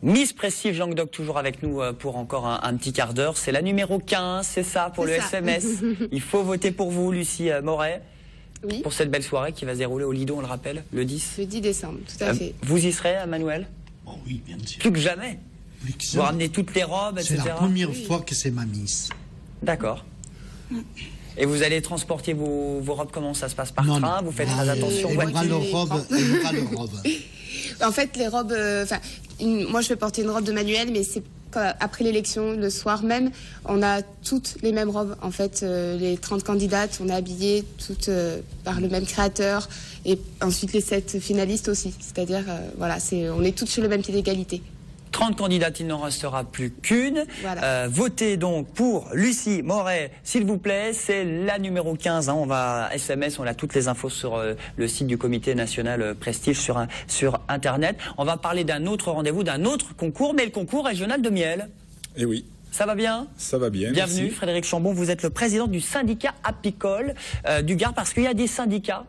Miss Prestige Languedoc toujours avec nous pour encore un petit quart d'heure. C'est la numéro 15, c'est ça, pour le SMS. Il faut voter pour vous, Lucie Moret. Oui. Pour cette belle soirée qui va se dérouler au Lido, on le rappelle, le 10. Le 10 décembre, tout à fait. Vous y serez, Manuel? Oh oui, bien sûr. Plus que jamais. Vous ramenez toutes les robes, etc. C'est la première fois que c'est ma Miss. D'accord. Et vous allez transporter vos robes, comment ça se passe par train? Vous faites très attention. Elle aura le robe. En fait, les robes... moi, je vais porter une robe de Manuel, mais c'est après l'élection, le soir même, on a toutes les mêmes robes. En fait, les 30 candidates, on est habillées toutes par le même créateur. Et ensuite, les 7 finalistes aussi. C'est-à-dire, voilà, on est toutes sur le même pied d'égalité. 30 candidates, il n'en restera plus qu'une. Voilà. Votez donc pour Lucie Moret, s'il vous plaît. C'est la numéro 15. Hein. On va SMS, on a toutes les infos sur le site du Comité National Prestige sur Internet. On va parler d'un autre rendez-vous, d'un autre concours, mais le concours régional de miel. Eh oui. Ça va bien? Ça va bien. Bienvenue, merci. Frédéric Chambon. Vous êtes le président du syndicat apicole du Gard, parce qu'il y a des syndicats.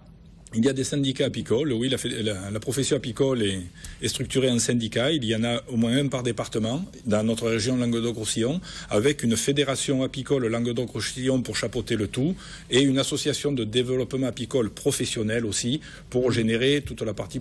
Il y a des syndicats apicoles, oui, la profession apicole est structurée en syndicats. Il y en a au moins un par département dans notre région Languedoc-Roussillon, avec une fédération apicole Languedoc-Roussillon pour chapeauter le tout, et une association de développement apicole professionnel aussi, pour générer toute la partie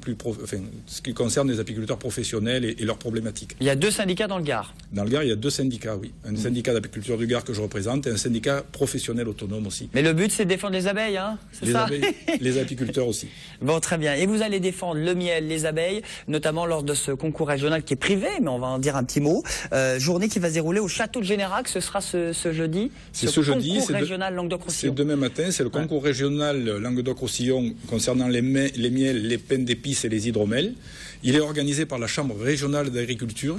ce qui concerne les apiculteurs professionnels et leurs problématiques. Il y a 2 syndicats dans le Gard. Dans le Gard, il y a 2 syndicats, oui. Un syndicat d'apiculture du Gard que je représente et un syndicat professionnel autonome aussi. Mais le but, c'est de défendre les abeilles, hein? C'est ça? Abeilles, les apiculteurs aussi. Bon, très bien. Et vous allez défendre le miel, les abeilles, notamment lors de ce concours régional qui est privé, mais on va en dire un petit mot. Journée qui va se dérouler au château de Générac, ce sera ce jeudi. C'est ce jeudi. Concours régional Languedoc-Roussillon. C'est demain matin, c'est le concours régional Languedoc-Roussillon concernant les miels, les pains d'épices et les hydromels. Il est organisé par la Chambre régionale d'agriculture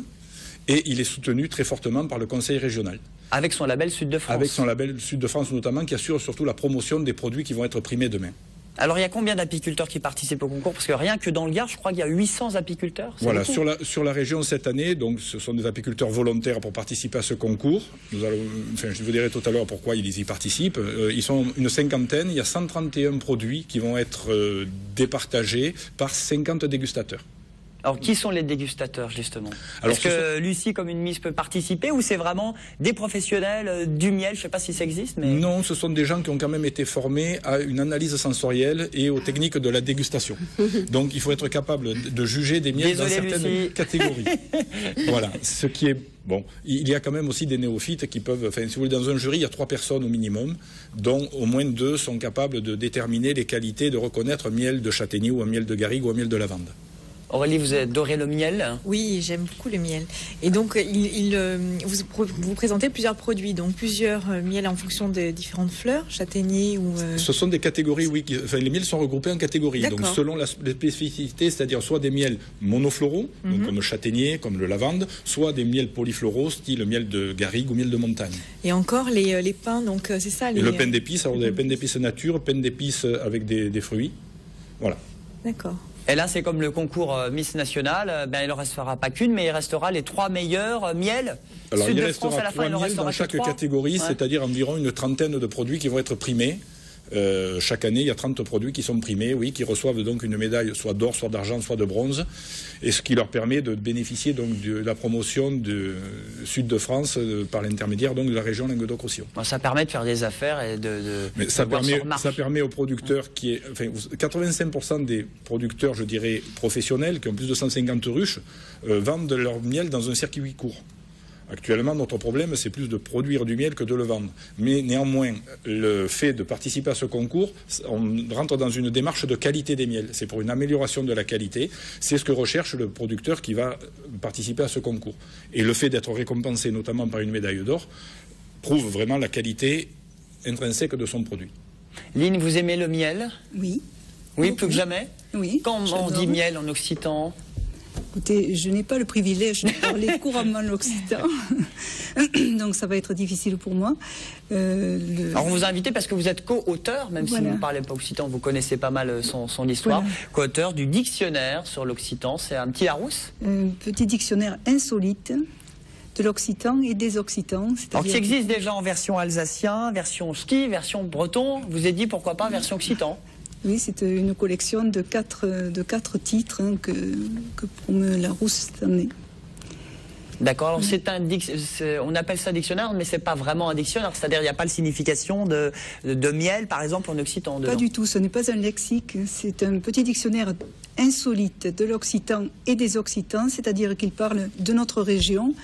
et il est soutenu très fortement par le Conseil régional. Avec son label Sud de France. Avec son label Sud de France notamment, qui assure surtout la promotion des produits qui vont être primés demain. Alors, il y a combien d'apiculteurs qui participent au concours? Parce que rien que dans le Gard, je crois qu'il y a 800 apiculteurs. Voilà, sur la région cette année, donc ce sont des apiculteurs volontaires pour participer à ce concours. Je vous dirai tout à l'heure pourquoi ils y participent. Ils sont une cinquantaine, il y a 131 produits qui vont être départagés par 50 dégustateurs. Alors, qui sont les dégustateurs, justement? Est-ce que Lucie, comme une Miss, peut participer, ou c'est vraiment des professionnels du miel? Je ne sais pas si ça existe, mais... Non, ce sont des gens qui ont quand même été formés à une analyse sensorielle et aux techniques de la dégustation. Donc, il faut être capable de juger des miels dans certaines catégories. Voilà, ce qui est... Bon, il y a quand même aussi des néophytes qui peuvent... Enfin, si vous voulez, dans un jury, il y a 3 personnes au minimum, dont au moins 2 sont capables de déterminer les qualités, de reconnaître un miel de châtaignier ou un miel de garrigue ou un miel de lavande. Aurélie, vous adorez le miel? Oui, j'aime beaucoup le miel. Et donc, vous présentez plusieurs produits, donc plusieurs miels en fonction des différentes fleurs, châtaignier ou... Ce sont des catégories, oui. Les miels sont regroupés en catégories. Donc, selon la spécificité, c'est-à-dire soit des miels monofloraux, donc comme le châtaignier, comme le lavande, soit des miels polyfloraux, style miel de garrigue ou miel de montagne. Et encore les pains, donc c'est ça. Et le pain d'épices, alors vous avez pain d'épices nature, pain d'épices avec des fruits. Voilà. D'accord. Et là, c'est comme le concours Miss National, il ne restera pas qu'une, mais il restera les 3 meilleurs miels. Alors, Sud il de restera France, à la fin, 3 il en miels restera dans chaque 3. catégorie, c'est-à-dire environ une trentaine de produits qui vont être primés. Chaque année, il y a 30 produits qui sont primés, oui, qui reçoivent donc une médaille soit d'or, soit d'argent, soit de bronze, et ce qui leur permet de bénéficier donc de la promotion du Sud de France par l'intermédiaire donc de la région Languedoc-Roussillon. Ça permet de faire des affaires et Mais ça permet aux producteurs qui 85% des producteurs, je dirais, professionnels, qui ont plus de 150 ruches, vendent leur miel dans un circuit court. Actuellement, notre problème, c'est plus de produire du miel que de le vendre. Mais néanmoins, le fait de participer à ce concours, on rentre dans une démarche de qualité des miels. C'est pour une amélioration de la qualité. C'est ce que recherche le producteur qui va participer à ce concours. Et le fait d'être récompensé, notamment par une médaille d'or, prouve vraiment la qualité intrinsèque de son produit. Lynn, vous aimez le miel? Oui. Oui, plus que jamais? Oui. Quand on dit miel en occitan? Écoutez, je n'ai pas le privilège de parler couramment l'occitan, donc ça va être difficile pour moi. Alors on vous a invité parce que vous êtes co-auteur, même si vous ne parlez pas occitan, vous connaissez pas mal son histoire, co-auteur du dictionnaire sur l'occitan, c'est un petit Larousse? Un petit dictionnaire insolite de l'occitan et des occitans. Alors qui existe déjà en version alsacien, version ski, version breton, vous avez dit pourquoi pas version occitan? Oui, c'est une collection de quatre titres que promeut Larousse cette année. D'accord, on appelle ça dictionnaire, mais c'est pas vraiment un dictionnaire, c'est-à-dire il n'y a pas de signification de miel, par exemple, en occitan dedans. Pas du tout, ce n'est pas un lexique, c'est un petit dictionnaire insolite de l'occitan et des occitans, c'est-à-dire qu'il parle de notre région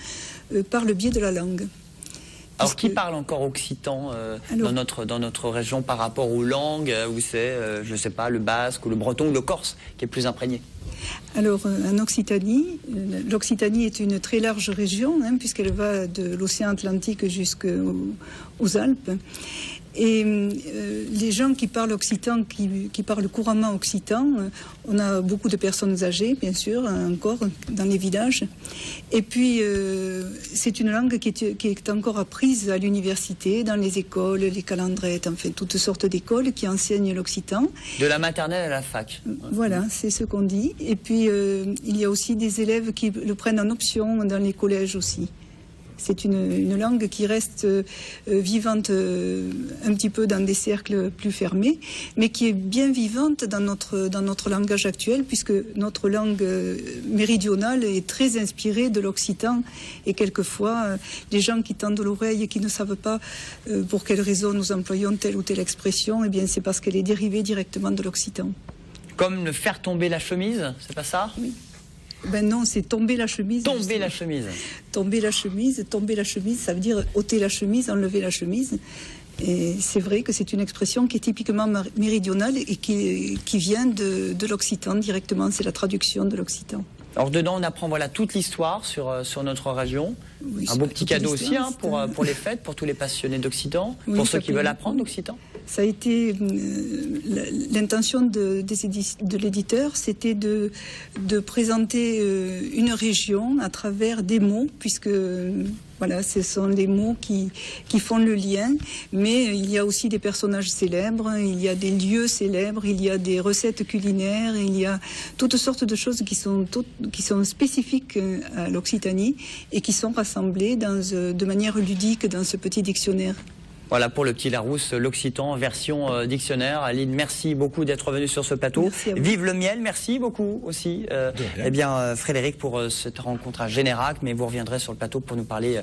par le biais de la langue. Alors, qui parle encore occitan dans notre région par rapport aux langues où c'est, je ne sais pas, le basque ou le breton ou le corse qui est plus imprégné? Alors, en Occitanie, l'Occitanie est une très large région, puisqu'elle va de l'océan Atlantique jusqu'aux Alpes. Et les gens qui parlent occitan, qui parlent couramment occitan, on a beaucoup de personnes âgées, bien sûr, encore dans les villages. Et puis, c'est une langue qui est encore apprise à l'université, dans les écoles, les calendrettes, enfin, toutes sortes d'écoles qui enseignent l'occitan. De la maternelle à la fac. Voilà, c'est ce qu'on dit. Et puis, il y a aussi des élèves qui le prennent en option dans les collèges aussi. C'est une langue qui reste vivante un petit peu dans des cercles plus fermés, mais qui est bien vivante dans notre langage actuel, puisque notre langue méridionale est très inspirée de l'occitan. Et quelquefois, les gens qui tendent l'oreille et qui ne savent pas pour quelle raison nous employons telle ou telle expression, eh bien c'est parce qu'elle est dérivée directement de l'occitan. Comme le faire tomber la chemise, c'est pas ça? Oui. Ben non, c'est tomber la chemise. Tomber la chemise. Tomber la chemise, ça veut dire ôter la chemise, enlever la chemise. Et c'est vrai que c'est une expression qui est typiquement méridionale et qui vient de l'occitan directement. C'est la traduction de l'occitan. Alors dedans, on apprend toute l'histoire sur notre région. Oui, un beau petit cadeau aussi pour les fêtes, pour tous les passionnés d'occitan, oui, pour ceux qui veulent apprendre l'occitan. Ça a été l'intention de l'éditeur, c'était de présenter une région à travers des mots, puisque voilà, ce sont des mots qui font le lien, mais il y a aussi des personnages célèbres, il y a des lieux célèbres, il y a des recettes culinaires, il y a toutes sortes de choses qui sont spécifiques à l'Occitanie et qui sont rassemblées de manière ludique dans ce petit dictionnaire. Voilà pour le petit Larousse, l'Occitan version dictionnaire. Aline, merci beaucoup d'être venue sur ce plateau. Vive le miel, merci beaucoup aussi. Frédéric, pour cette rencontre à Générac, mais vous reviendrez sur le plateau pour nous parler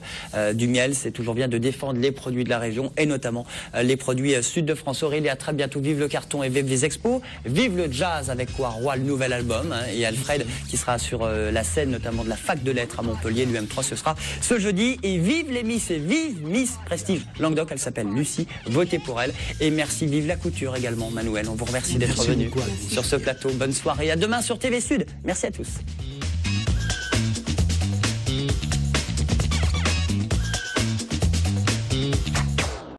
du miel. C'est toujours bien de défendre les produits de la région et notamment les produits sud de France. Aurélie, à très bientôt. Vive le carton et vive les expos. Vive le jazz avec Roy, le nouvel album. Et Alfred qui sera sur la scène notamment de la Fac de Lettres à Montpellier. L'UM3, ce sera ce jeudi. Et vive les Miss et vive Miss Prestige Languedoc. Elle s'appelle Lucie, votez pour elle. Et merci, vive la couture également, Manuel. On vous remercie d'être venu sur ce plateau. Bonne soirée, à demain sur TV Sud. Merci à tous.